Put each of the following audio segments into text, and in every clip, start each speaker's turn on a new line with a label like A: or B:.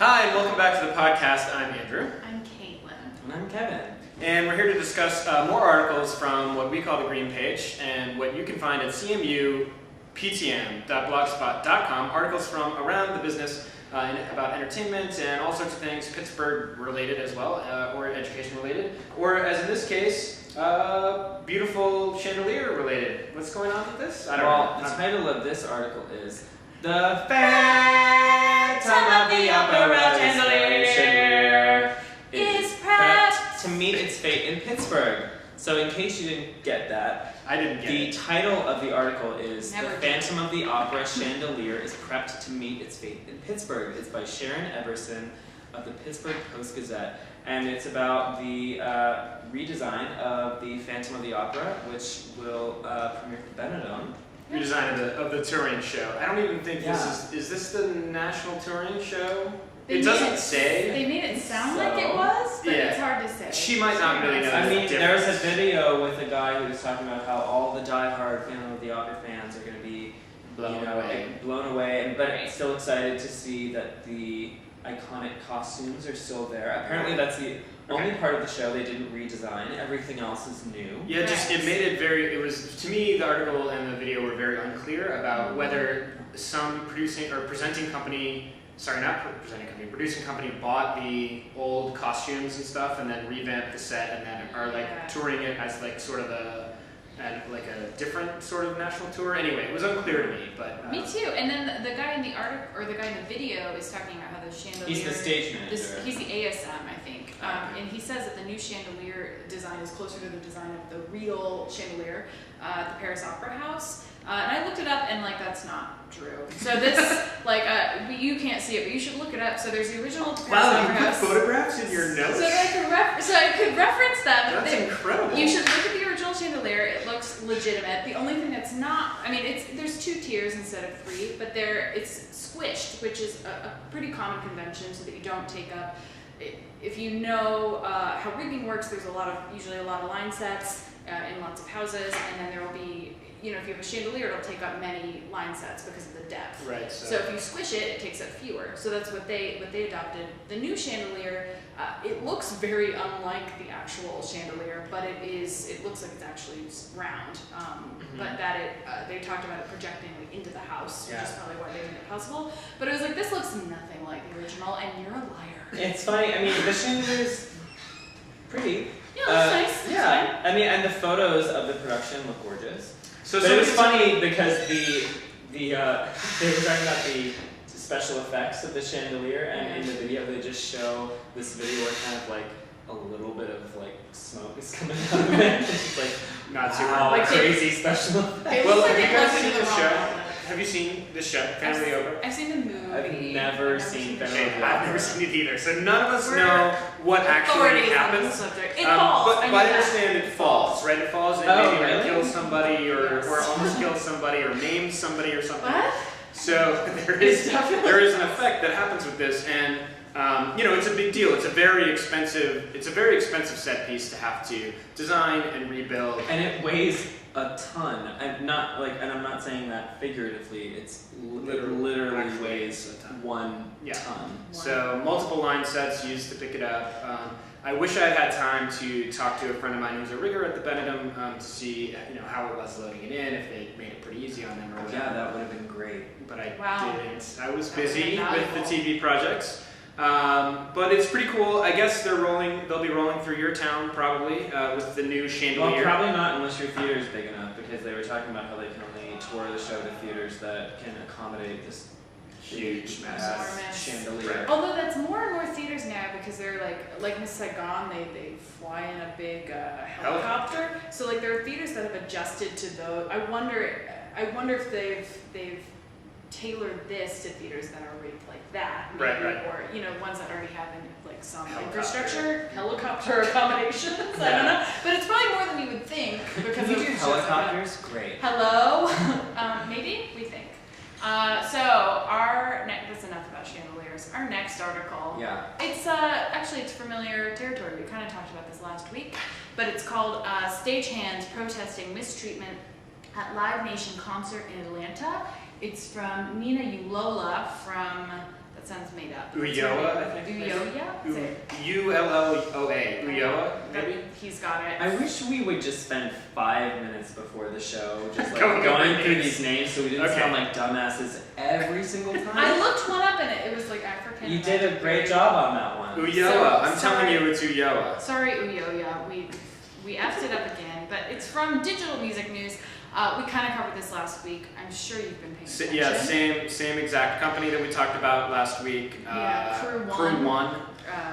A: Hi, and welcome back to the podcast. I'm Andrew.
B: I'm Caitlin.
C: And I'm Kevin.
A: And we're here to discuss more articles from what we call the Green Page and what you can find at cmuptm.blogspot.com. Articles from around the business about entertainment and all sorts of things, Pittsburgh related as well, or education related, or as in this case, beautiful chandelier related. What's going on with this? I don't know.
C: The title of this article is The Phantom of the Opera Chandelier is prepped to meet its fate in Pittsburgh. So in case you didn't get that,
A: I didn't get
C: the
A: it.
C: title of the article is
B: Never
C: The Phantom of the Opera Chandelier is prepped to meet its fate in Pittsburgh. It's by Sharon Everson of the Pittsburgh Post-Gazette. And it's about the redesign of the Phantom of the Opera, which will premiere at the Benidorm.
A: Redesign of the touring show. I don't even think this is this the national touring show? It doesn't say.
B: They made it sound like it was, but it's hard to say.
A: She might not really know.
C: I mean,
A: the
C: there was a
A: difference.
C: video with a guy who was talking about how all the diehard Phantom of the Opera fans are going to be
A: Blown
C: away, but still excited to see that the iconic costumes are still there. Apparently, that's the only part of the show they didn't redesign. Everything else is new.
A: Yeah, just it made it very. It was to me the article and the video were very unclear about whether some producing or presenting company. Sorry, not presenting company. Producing company bought the old costumes and stuff, and then revamped the set, and then are like touring it as like sort of a different sort of national tour. Anyway, it was unclear to me, but
B: Me too. And then the guy in the article or the guy in the video is talking about how the chandelier.
C: He's the stage manager.
B: He's the ASM, I think, and he says that the new chandelier design is closer to the design of the real chandelier at the Paris Opera House. And I looked it up, and like that's not true. So this, you can't see it, but you should look it up. So there's the original Paris
A: wow,
B: Opera
A: you put
B: House.
A: photographs in your notes.
B: So I could reference them.
A: That's incredible.
B: You should look at the original chandelier. It looks legitimate. The only thing that's not, there's 2 tiers instead of 3, but it's squished, which is a pretty common convention, so that you don't take up. If you know how rigging works, there's usually a lot of line sets in lots of houses, and then there will be. If you have a chandelier, it'll take up many line sets because of the depth.
A: Right.
B: So if you squish it, it takes up fewer. So that's what they adopted. The new chandelier, it looks very unlike the actual chandelier, but it looks like it's actually round. But that they talked about it projecting into the house, which is probably why they made it possible. But it was like, this looks nothing like the original, and you're a liar.
C: It's funny. I mean, the chandelier's pretty.
B: Yeah, it looks nice.
C: Yeah. I mean, and the photos of the production look gorgeous.
A: So
C: but it was funny because they were talking about the special effects of the chandelier, and in the video they just show this video where kind of like a little bit of like smoke is coming out of it. It's just like
A: not too
C: like crazy special effects.
A: Well, have you guys seen the show? Have you seen the show, Phantom of the Opera?
B: I've seen the movie.
C: I've never seen Phantom of the Opera.
A: I've never seen it either, so none of us know what actually happens.
B: It falls.
A: But I understand it falls, right? It falls and maybe like kills somebody or almost kills somebody or maims somebody or something.
B: What?
A: So there is an effect that happens with this, and it's a big deal. It's a very expensive set piece to have to design and rebuild.
C: And it weighs a ton. I'm not saying that figuratively. It's literally weighs 1 ton.
A: So multiple line sets used to pick it up. I wish I had time to talk to a friend of mine who's a rigger at the Benidorm to see how it was loading it in, if they made it pretty easy on them or whatever.
C: Yeah, that would have been great.
A: But I didn't. I was
B: That would've
A: busy
B: been
A: with the TV projects. But it's pretty cool. I guess they'll be rolling through your town probably with the new chandelier.
C: Well, probably not unless your theater is big enough, because they were talking about how they can only tour the show to theaters that can accommodate this
A: huge,
C: massive chandelier.
B: Although that's more and more theaters now, because they're like Miss Saigon, they fly in a big helicopter. So like there are theaters that have adjusted to those. I wonder if they've tailored this to theaters that are rigged like that, maybe,
A: right.
B: or ones that already have like some infrastructure, helicopter accommodations. I don't know, but it's probably more than you would think because
C: Can you
B: of
C: do
B: shows like that.
C: helicopters? Great.
B: Hello, maybe we think. So that's enough about chandeliers. Our next article.
C: Yeah.
B: It's it's familiar territory. We kind of talked about this last week, but it's called Stagehands Protesting Mistreatment at Live Nation Concert in Atlanta. It's from Nina Ulola from That sounds made up.
A: Ulloa, I think.
B: Ulloa? Say it.
A: ULLOA. Ulloa, maybe?
B: He's got it.
C: I wish we would just spend 5 minutes before the show just like
A: Going
C: going
A: over
C: through
A: names.
C: these names so we didn't
A: Okay.
C: sound like dumbasses every single time.
B: I looked one up and it was like African.
C: You did a great job on that one.
A: Ulloa. I'm
B: sorry.
A: telling you, it's Ulloa.
B: Sorry, Ulloa. We effed it up again, but it's from Digital Music News. We kind of covered this last week. I'm sure you've been paying attention.
A: Yeah, same exact company that we talked about last week.
B: Yeah, Crew
A: Crew One.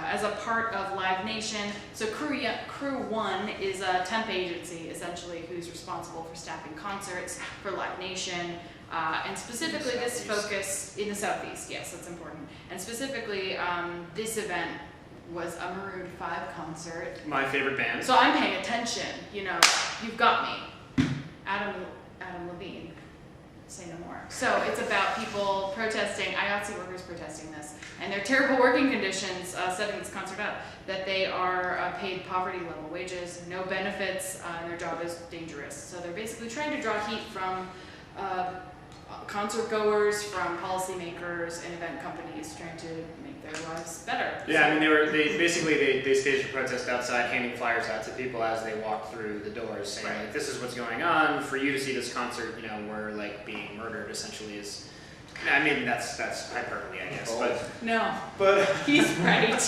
B: As a part of Live Nation. So Crew One is a temp agency, essentially, who's responsible for staffing concerts for Live Nation. And specifically this focus in the Southeast, yes, that's important. And specifically, this event was a Maroon 5 concert.
A: My favorite band.
B: So I'm paying attention, you know, you've got me. Adam Levine, say no more. So it's about people protesting, IATSE workers protesting this, and their terrible working conditions setting this concert up, that they are paid poverty level wages, no benefits, and their job is dangerous. So they're basically trying to draw heat from concert goers, from policymakers and event companies trying to make their lives better.
A: Yeah, I mean they staged a protest outside, handing flyers out to people as they walked through the doors, saying like, this is what's going on. For you to see this concert, you know, we're like being murdered. Essentially, is. I mean that's hyperbole, I guess, but
B: He's right.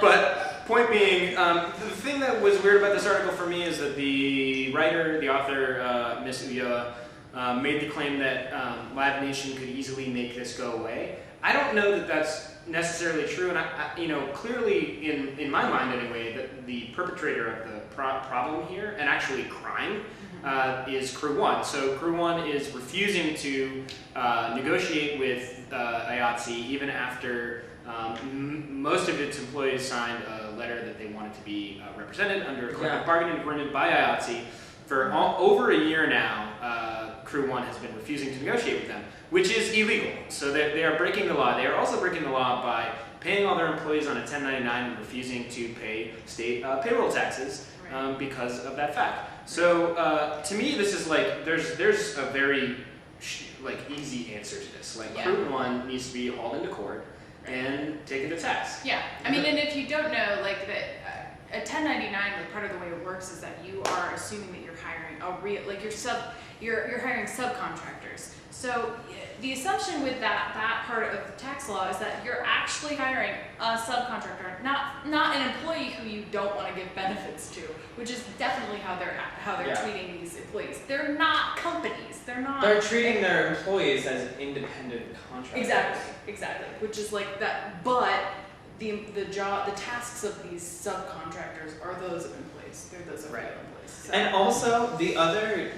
A: But point being, the thing that was weird about this article for me is that the author, Miss Ulloa, made the claim that Live Nation could easily make this go away. I don't know that that's necessarily true, and clearly in my mind anyway, that the perpetrator of the problem here, and actually crime, is Crew One. So Crew One is refusing to negotiate with IATSE even after most of its employees signed a letter that they wanted to be represented under a collective bargaining agreement by IATSE. For over a year now, Crew One has been refusing to negotiate with them, which is illegal. So they are breaking the law. They are also breaking the law by paying all their employees on a 1099 and refusing to pay state payroll taxes because of that fact. So to me, this is like there's a very easy answer to this. Like Crew One needs to be hauled into court and taken to task.
B: Yeah, I mean, and if you don't know, like that. A 1099, like part of the way it works is that you are assuming that you're hiring you're hiring subcontractors. So the assumption with that part of the tax law is that you're actually hiring a subcontractor, not an employee who you don't want to give benefits to, which is definitely how they're treating these employees. They're not companies. They're
C: treating their employees as independent contractors.
B: Exactly. Which is like that, but the tasks of these subcontractors are those of employees. They're those of real employees. So.
C: And also the other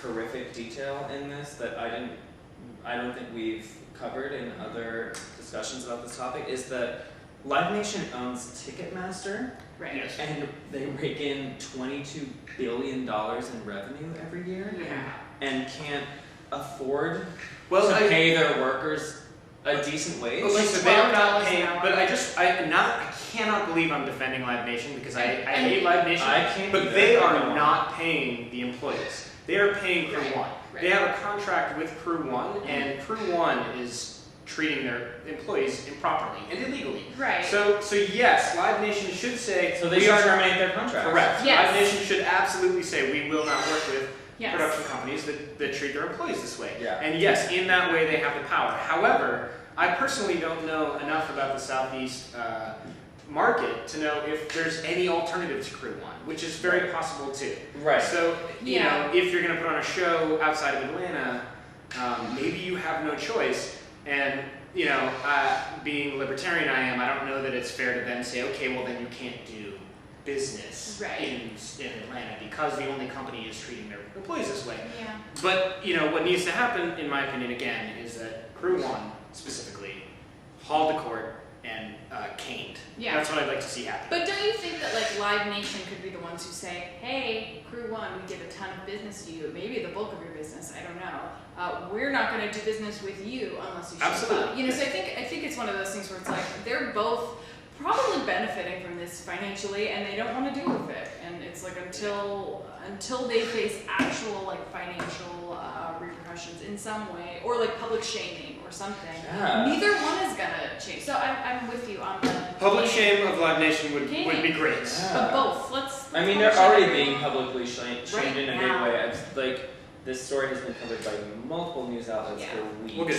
C: horrific detail in this that I don't think we've covered in other discussions about this topic is that Live Nation owns Ticketmaster.
B: Right.
A: Yes.
C: And they rake in $22 billion in revenue every year.
B: Yeah.
C: And can't afford
A: to
C: pay their workers a decent wage.
A: Well, so they are not
B: $12
A: paying,
B: an hour.
A: but I cannot believe I'm defending Live Nation because I hate Live Nation.
C: I can't
A: but
C: do
A: they
C: that
A: are
C: anymore.
A: not paying the employees. They are paying Crew One.
B: Right.
A: They have a contract with Crew One, and Crew One is treating their employees improperly and illegally.
B: Right.
A: So yes, Live Nation should say
C: So they should terminate their contract.
A: Correct.
B: Yes.
A: Live Nation should absolutely say we will not work with
B: Yes.
A: production companies that treat their employees this way.
C: Yeah.
A: And yes, in that way they have the power. However, I personally don't know enough about the Southeast market to know if there's any alternative to Crew One, which is very possible too.
C: Right.
A: So, you
B: Yeah.
A: know, if you're going to put on a show outside of Atlanta, maybe you have no choice. And, you know, being libertarian I am, I don't know that it's fair to then say, okay, well then you can't do business in Atlanta because the only company is treating their employees this way.
B: Yeah.
A: But, you know, what needs to happen, in my opinion, again, is that Crew One, specifically, hauled to court and caned.
B: Yeah.
A: That's what I'd like to see happen.
B: But don't you think that Live Nation could be the ones who say, hey, Crew One, we give a ton of business to you, maybe the bulk of your business, I don't know. We're not going to do business with you unless you show
A: Absolutely.
B: up. You know, so I think it's one of those things where it's like they're both probably benefiting from this financially and they don't want to deal with it. And it's like until they face actual financial repercussions impressions in some way, or like public shaming or something.
C: Yeah.
B: Neither one is gonna change. So I'm with you on the
A: Public
B: gaming.
A: shame of Live Nation would be great.
C: Yeah.
B: But both. Let's
C: I mean,
B: public
C: they're
B: shame
C: already
B: everyone.
C: being publicly shamed
B: Right
C: in a
B: now.
C: big way. Like, this story has been covered by multiple news outlets
B: Yeah.
C: for weeks.
A: Well, good.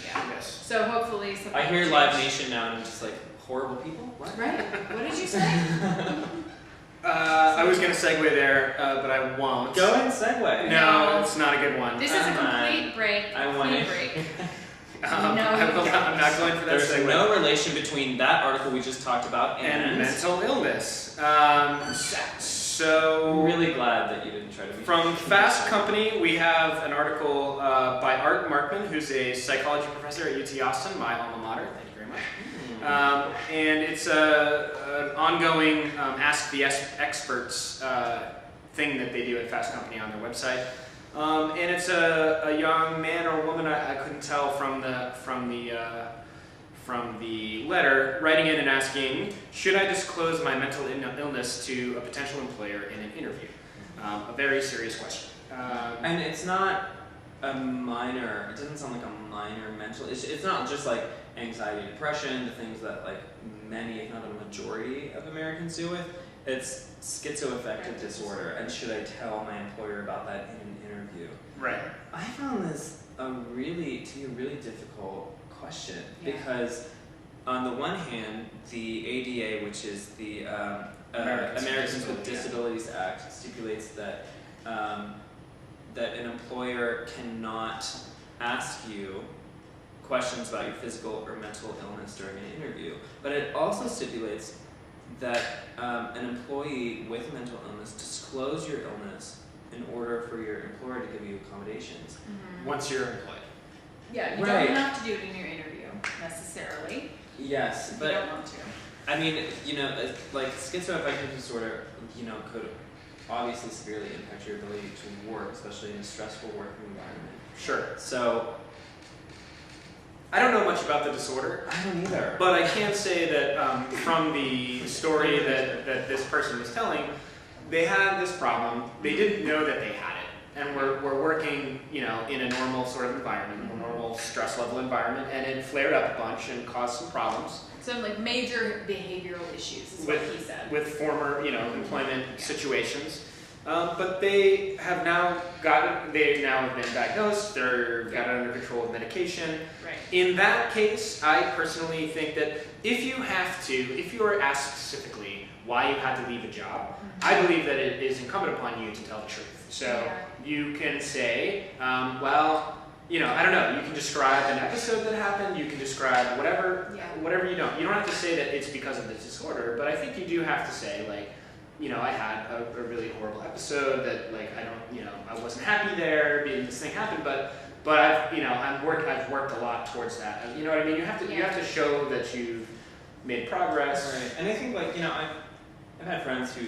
B: Yeah.
A: Yes.
B: So hopefully something.
C: I hear
B: will
C: Live
B: change.
C: Nation now and I'm just like, horrible people? What?
B: Right. What did you say?
A: I was gonna segue there, but I won't.
C: Go and segue.
A: No, it's not a good one.
B: This is a
C: Come on.
B: complete break.
C: I want
B: Complete
C: it.
B: break. No,
A: I'm not going for that
C: There's
A: segue.
C: no relation between that article we just talked about
A: And mental illness. So
C: I'm really glad that you didn't try to be
A: from Fast Company, we have an article by Art Markman, who's a psychology professor at UT Austin, my alma mater. Thank you very much. And it's an ongoing Ask the Experts thing that they do at Fast Company on their website. And it's a young man or woman, I couldn't tell from the letter, writing in and asking, should I disclose my mental illness to a potential employer in an interview? A very serious question.
C: And it's not a minor, it doesn't sound like a minor mental issue. It's not just like anxiety, depression, the things that like many, if not a majority of Americans deal with. It's schizoaffective disorder, and should I tell my employer about that in an interview?
A: Right.
C: I found this a really difficult question because on the one hand, the ADA, which is the Americans with Disabilities Act, stipulates that that an employer cannot ask you questions about your physical or mental illness during an interview. But it also stipulates that an employee with mental illness disclose your illness in order for your employer to give you accommodations.
A: Once you're employed.
B: Yeah, you
C: Right.
B: don't have to do it in your interview necessarily.
C: Yes,
B: If
C: but
B: you don't want to.
C: I mean, you know, like schizoaffective disorder, you know, could obviously severely impact your ability to work, especially in a stressful working environment.
A: Sure.
C: So
A: I don't know much about the disorder,
C: I don't either.
A: but I can say that from the story that this person was telling, they had this problem. They didn't know that they had it, and we're working, you know, in a normal sort of environment, a normal stress level environment, and it flared up a bunch and caused some problems
B: Some like major behavioral issues is what he said.
A: with former, you know, employment situations. But they have now have been diagnosed. They're got it under control with medication.
B: Right.
A: In that case, I personally think that if you are asked specifically why you had to leave a job, I believe that it is incumbent upon you to tell the truth. So
B: Yeah.
A: you can say, well, you know, I don't know, you can describe an episode that happened, you can describe whatever you don't. You don't have to say that it's because of the disorder, but I think you do have to say, like, you know, I had a really horrible episode that, like, I wasn't happy there, this thing happened, but I've worked a lot towards that. You know what I mean? You have to show that you've made progress.
C: Right. And I think, like, you know, I've had friends who,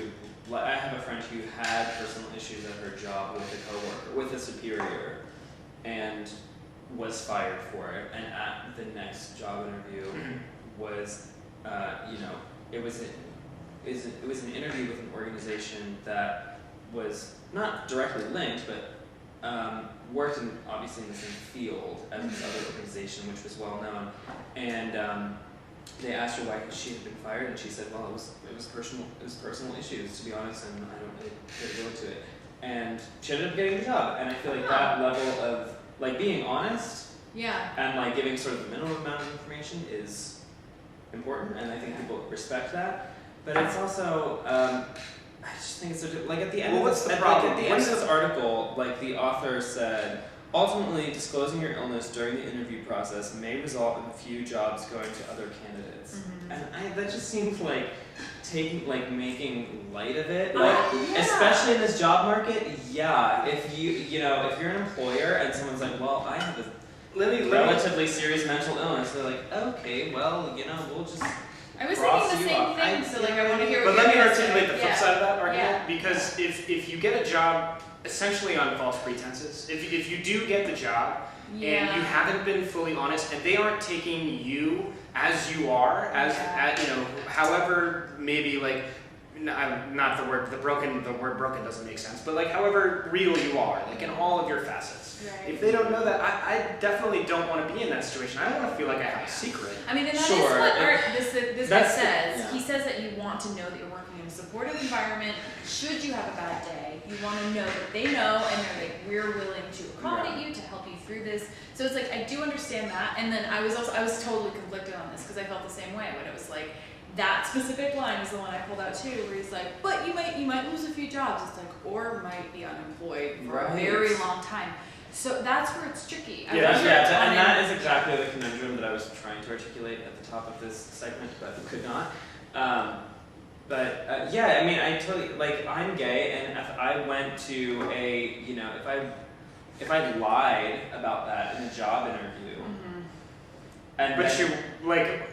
C: I have a friend who had personal issues at her job with a coworker, with a superior, and was fired for it. And at the next job interview was, you know, it was an interview with an organization that was not directly linked, but worked obviously in the same field as this other organization, which was well known. And they asked her why she had been fired, and she said, "Well, it was personal issues, to be honest, and I don't really care to go into it." And she ended up getting the job. And I feel like that level of like being honest
B: Yeah.
C: and like giving sort of the minimum amount of information is important, and I think people respect that. But it's also, I just think it's like at the end.
A: Well, what's the problem?
C: At the end of this article, like the author said, ultimately disclosing your illness during the interview process may result in a few jobs going to other candidates, and that just seems like making light of it, like
B: Yeah.
C: especially in this job market. Yeah, if you're an employer and someone's like, well, I have a relatively serious mental illness, they're like, okay, well, you know, we'll just.
B: I was
C: Cross
B: thinking the
C: you
B: same
C: off.
B: thing, so like I want to hear what
A: But let me
B: you're gonna say.
A: articulate the flip side of that argument,
B: Yeah.
A: because if you get a job essentially on false pretenses, if you do get the job and you haven't been fully honest, and they aren't taking you as you are, as you know, however maybe like not the word broken doesn't make sense, but like however real you are, like in all of your facets.
B: Right.
A: If they don't know that, I definitely don't want to be in that situation. I don't want to feel like I have a secret.
B: I mean, and that is
C: Sure,
B: what this guy
C: that's the-
B: says.
C: yeah.
B: He says that you want to know that you're working in a supportive environment. Should you have a bad day, you want to know that they know and they're like, we're willing to accommodate you to help you through this. So it's like, I do understand that. And then I was totally conflicted on this because I felt the same way when it was like, that specific line is the one I pulled out too, where he's like, but you might lose a few jobs. It's like, or might be unemployed for a very long time. So that's where it's tricky.
C: And that is exactly the conundrum that I was trying to articulate at the top of this segment, but could not. Yeah, I mean, I totally, like, I'm gay, and if I went to a, you know, if I lied about that in a job interview, and
A: But
C: then,
A: you like
C: it's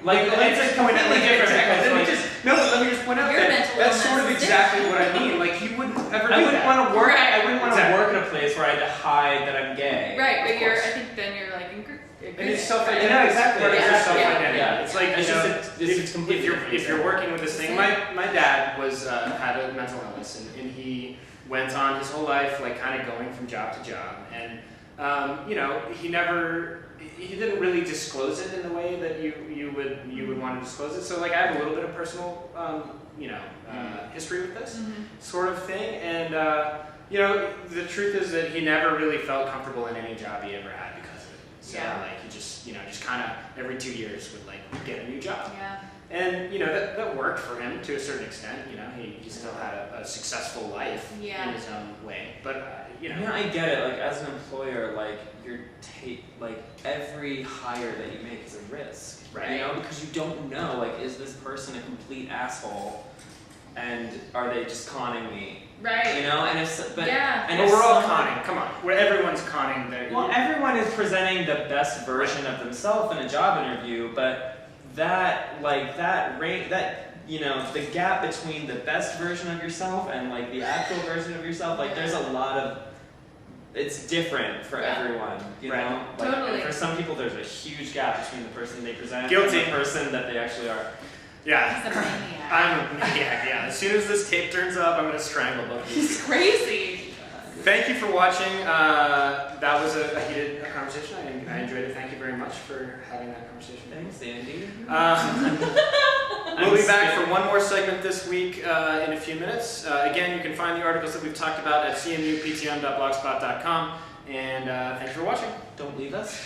A: just
C: a
A: point out
C: completely
A: like
C: different.
A: let me just point out
B: Your
A: that
B: mental
A: that's sort of
B: illness is
A: exactly what I mean. Like you wouldn't ever do
C: I wouldn't
A: that.
C: want to work.
B: Right.
C: I wouldn't want to work in a place where I had to hide that I'm gay.
B: Right,
C: of
B: but I
C: course.
B: think then you're like,
A: And it's self-identity.
C: Yeah, exactly.
A: Part of your
B: Yeah,
A: self-identity.
C: yeah.
A: It's like
C: It's
A: you know,
C: just it's completely different.
A: if you're working with this thing, my dad was had a mental illness, and he went on his whole life like kind of going from job to job, and you know, he didn't really disclose it in the way that you would want to disclose it. So like I have a little bit of personal history with this sort of thing, and you know, the truth is that he never really felt comfortable in any job he ever had because of it. So like he just kind of every 2 years would like get a new job.
B: Yeah.
A: And you know that worked for him to a certain extent. You know, he still had a successful life in his own way. But you know,
C: Yeah, I get it. Like as an employer, like like every hire that you make is a risk,
A: Right.
C: You know, because you don't know, like, is this person a complete asshole, and are they just conning me?
B: Right.
C: You know, and if but
B: Yeah.
C: and
A: but
C: if
A: we're all
C: someone-
A: conning. Come on, everyone's conning.
C: Well, everyone is presenting the best version of themselves in a job interview, but that you know, the gap between the best version of yourself and like the actual version of yourself, like there's a lot of, it's different for everyone, you
A: Right.
C: know? Like,
B: Totally.
C: and for some people there's a huge gap between the person they present
A: Guilty.
C: and the person that they actually are.
A: Yeah.
B: He's a maniac.
A: I'm a maniac, yeah. As soon as this tape turns up, I'm going to strangle both of you.
B: He's crazy.
A: Thank you for watching. That was a heated conversation. I enjoyed it. Thank you very much for having that conversation.
C: Thanks, Andy.
A: We'll be back for one more segment this week in a few minutes. Again, you can find the articles that we've talked about at cmuptm.blogspot.com. And thanks for watching.
C: Don't leave us.